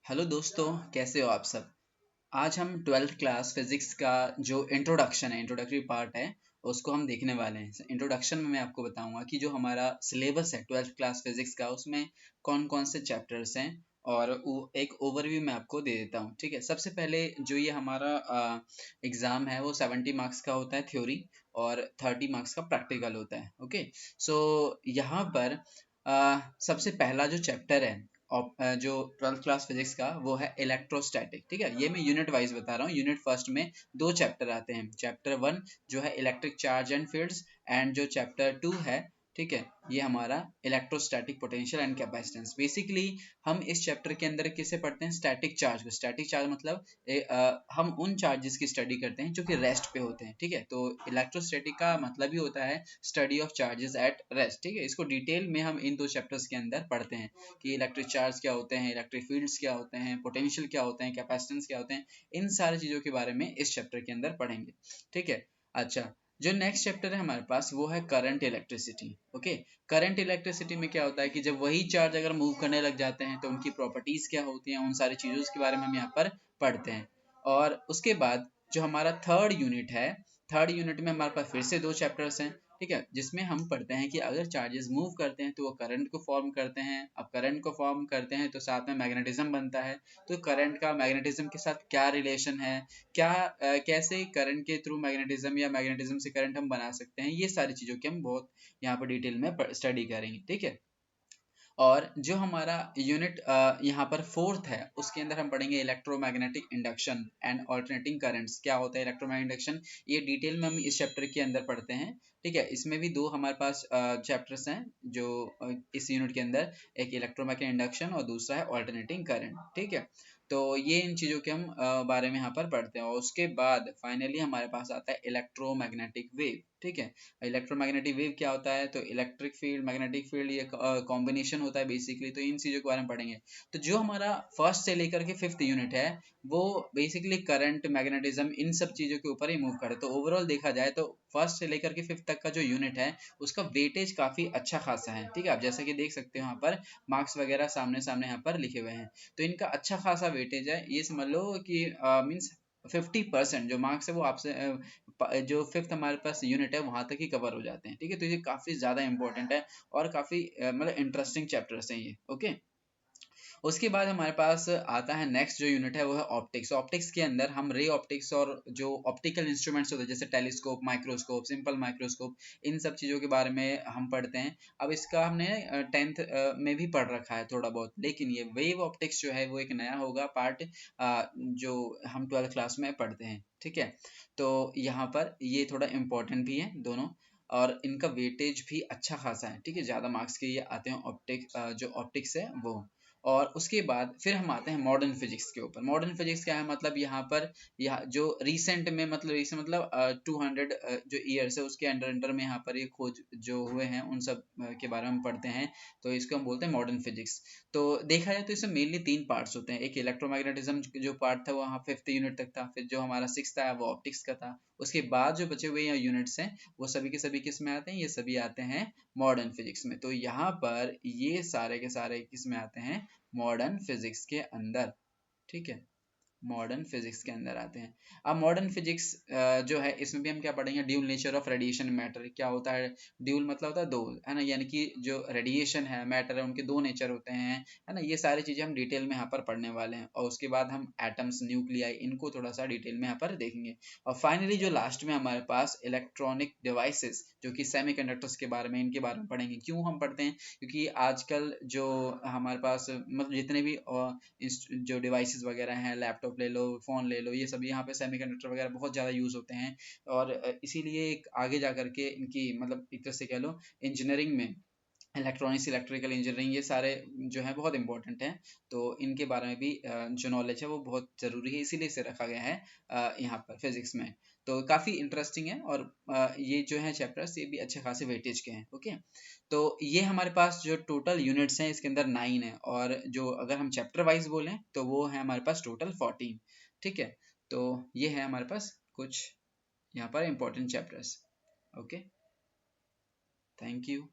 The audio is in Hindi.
हेलो दोस्तों, कैसे हो आप सब। आज हम ट्वेल्थ क्लास फिजिक्स का जो इंट्रोडक्शन है, इंट्रोडक्टरी पार्ट है, उसको हम देखने वाले हैं। इंट्रोडक्शन में मैं आपको बताऊंगा कि जो हमारा सिलेबस है ट्वेल्थ क्लास फिजिक्स का, उसमें कौन कौन से चैप्टर्स हैं, और वो एक ओवरव्यू मैं आपको दे देता हूँ। ठीक है, सबसे पहले जो ये हमारा एग्ज़ाम है वो 70 मार्क्स का होता है थ्योरी, और 30 मार्क्स का प्रैक्टिकल होता है। ओके, सो यहाँ पर सबसे पहला जो चैप्टर है जो ट्वेल्थ क्लास फिजिक्स का, वो है इलेक्ट्रोस्टैटिक। ठीक है, ये मैं यूनिट वाइज बता रहा हूँ। यूनिट फर्स्ट में दो चैप्टर आते हैं। चैप्टर वन जो है electric charge and fields, and जो चैप्टर टू है, ठीक है, ये हमारा electrostatic potential and capacitance. Basically हम इस चैप्टर के अंदर किसे पढ़ते हैं? स्टैटिक चार्ज को। स्टैटिक चार्ज मतलब हम उन चार्जेस की स्टडी करते हैं जो कि रेस्ट पे होते हैं। ठीक है, तो इलेक्ट्रोस्टैटिक का मतलब ही होता है study of charges at rest. ठीक है, इसको डिटेल में हम इन दो चैप्टर्स के अंदर पढ़ते हैं कि इलेक्ट्रिक चार्ज क्या होते हैं, इलेक्ट्रिक फील्ड्स क्या होते हैं, पोटेंशियल क्या होते हैं, कैपेसिटेंस क्या होते हैं। इन सारी चीज़ों के बारे में इस चैप्टर के अंदर पढ़ेंगे। ठीक है, अच्छा, जो नेक्स्ट चैप्टर है हमारे पास वो है current electricity. Okay, current electricity में क्या होता है कि जब वही चार्ज अगर मूव करने लग जाते हैं तो उनकी प्रॉपर्टीज क्या होती हैं, उन सारी चीज़ों के बारे में हम यहाँ पर पढ़ते हैं। और उसके बाद जो हमारा थर्ड यूनिट है, थर्ड यूनिट में हमारे पास फिर से दो चैप्टर्स हैं। ठीक है, जिसमें हम पढ़ते हैं कि अगर चार्जेस मूव करते हैं तो वो करंट को फॉर्म करते हैं। अब करंट को फॉर्म करते हैं तो साथ में मैग्नेटिज्म बनता है। तो करंट का मैग्नेटिज्म के साथ क्या रिलेशन है, क्या कैसे करंट के थ्रू मैग्नेटिज्म या मैग्नेटिज्म से करंट हम बना सकते हैं, ये सारी चीज़ों की हम बहुत यहाँ पर डिटेल में स्टडी करेंगे। ठीक है, और जो हमारा यूनिट यहाँ पर फोर्थ है, उसके अंदर हम पढ़ेंगे electromagnetic induction and alternating currents. क्या होता है इलेक्ट्रोमैग्नेटिक इंडक्शन, ये डिटेल में हम इस चैप्टर के अंदर पढ़ते हैं। ठीक है, इसमें भी दो हमारे पास चैप्टर्स हैं जो इस यूनिट के अंदर, एक इलेक्ट्रोमैग्नेटिक इंडक्शन और दूसरा है ऑल्टरनेटिंग करंट। ठीक है, तो ये इन चीज़ों के हम बारे में यहाँ पर पढ़ते हैं। और उसके बाद फाइनली हमारे पास आता है इलेक्ट्रोमैग्नेटिक वेव। ठीक है, इलेक्ट्रोमैग्नेटिक वेव क्या होता है? तो इलेक्ट्रिक फील्ड, मैग्नेटिक फील्ड, ये कॉम्बिनेशन होता है बेसिकली। तो इन चीज़ों के बारे में पढ़ेंगे। तो जो हमारा फर्स्ट से लेकर के फिफ्थ यूनिट है, वो बेसिकली करंट, मैग्नेटिज्म, इन सब चीज़ों के ऊपर ही मूव करे। तो ओवरऑल देखा जाए तो फर्स्ट से लेकर के फिफ्थ तक का जो यूनिट है, उसका वेटेज काफ़ी अच्छा खासा है। ठीक है, आप जैसे कि देख सकते हो यहाँ पर मार्क्स वगैरह सामने सामने यहाँ पर लिखे हुए हैं। तो इनका अच्छा खासा वेटेज है। ये समझ लो कि मीन्स 50% जो मार्क्स है वो आपसे जो फिफ्थ हमारे पास यूनिट है वहां तक ही कवर हो जाते हैं। ठीक है, तो ये काफी ज्यादा इंपॉर्टेंट है और काफी मतलब इंटरेस्टिंग चैप्टर्स हैं ये। ओके, उसके बाद हमारे पास आता है नेक्स्ट जो यूनिट है वो है ऑप्टिक्स। ऑप्टिक्स के अंदर हम रे ऑप्टिक्स और जो ऑप्टिकल इंस्ट्रूमेंट्स होते हैं जैसे टेलीस्कोप, माइक्रोस्कोप, सिंपल माइक्रोस्कोप, इन सब चीज़ों के बारे में हम पढ़ते हैं। अब इसका हमने टेंथ में भी पढ़ रखा है थोड़ा बहुत, लेकिन ये वेव ऑप्टिक्स जो है वो एक नया होगा पार्ट जो हम ट्वेल्थ क्लास में पढ़ते हैं। ठीक है, तो यहाँ पर ये थोड़ा इम्पोर्टेंट भी है दोनों, और इनका वेटेज भी अच्छा खासा है। ठीक है, ज़्यादा मार्क्स के ये आते हैं ऑप्टिक, जो ऑप्टिक्स है वो। और उसके बाद फिर हम आते हैं मॉडर्न फिजिक्स के ऊपर। मॉडर्न फिजिक्स क्या है? मतलब यहाँ पर यहाँ जो रिसेंट में, मतलब रिसेंट मतलब 200 जो ईयर्स है उसके अंडर अंडर में यहाँ पर ये खोज जो हुए हैं उन सब के बारे में हम पढ़ते हैं। तो इसको हम बोलते हैं मॉडर्न फिजिक्स। तो देखा जाए तो इसमें मेनली तीन पार्ट्स होते हैं। एक इलेक्ट्रोमैग्नेटिज्म जो पार्ट था वो वहाँ फिफ्थ यूनिट तक था। फिर जो हमारा सिक्स था वो ऑप्टिक्स का था। उसके बाद जो बचे हुए यूनिट्स हैं वो सभी के सभी किस में आते हैं? ये सभी आते हैं मॉडर्न फिजिक्स में। तो यहाँ पर ये सारे के सारे किस में आते हैं? मॉडर्न फिजिक्स के अंदर। ठीक है, मॉडर्न फिजिक्स के अंदर आते हैं। अब मॉडर्न फिजिक्स जो है इसमें भी हम क्या पढ़ेंगे? Dual nature of radiation matter. क्या होता है ड्यूल? मतलब होता है दो, है ना, यानी कि जो रेडिएशन है, मैटर है, उनके दो नेचर होते हैं, है ना। ये सारी चीजें हम डिटेल में यहाँ पर पढ़ने वाले हैं। और उसके बाद हम एटम्स, न्यूक्लियाई, इनको थोड़ा सा डिटेल में यहाँ पर देखेंगे। और फाइनली जो लास्ट में हमारे पास इलेक्ट्रॉनिक डिवाइसेस, जो कि सेमीकंडक्टर्स के बारे में, इनके बारे में पढ़ेंगे। क्यों हम पढ़ते हैं? क्योंकि आजकल जो हमारे पास मतलब जितने भी जो डिवाइसेस वगैरह हैं, लैपटॉप ले लो, फ़ोन ले लो, ये सब यहाँ पे सेमीकंडक्टर वगैरह बहुत ज़्यादा यूज़ होते हैं। और इसीलिए एक आगे जा करके इनकी मतलब एक तरह से कह लो इंजीनियरिंग में, इलेक्ट्रॉनिक्स, इलेक्ट्रिकल इंजीनियरिंग, ये सारे जो है बहुत इंपॉर्टेंट हैं। तो इनके बारे में भी जो नॉलेज है वो बहुत ज़रूरी है, इसीलिए इसे रखा गया है यहाँ पर फिजिक्स में। तो काफ़ी इंटरेस्टिंग है। और ये जो है चैप्टर्स, ये भी अच्छे खासे वेटेज के हैं। ओके, तो ये हमारे पास जो टोटल यूनिट्स हैं इसके अंदर 9 है, और जो अगर हम चैप्टर वाइज बोलें तो वो है हमारे पास टोटल 14। ठीक है, तो ये है हमारे पास कुछ यहाँ पर important chapters. Okay, thank you.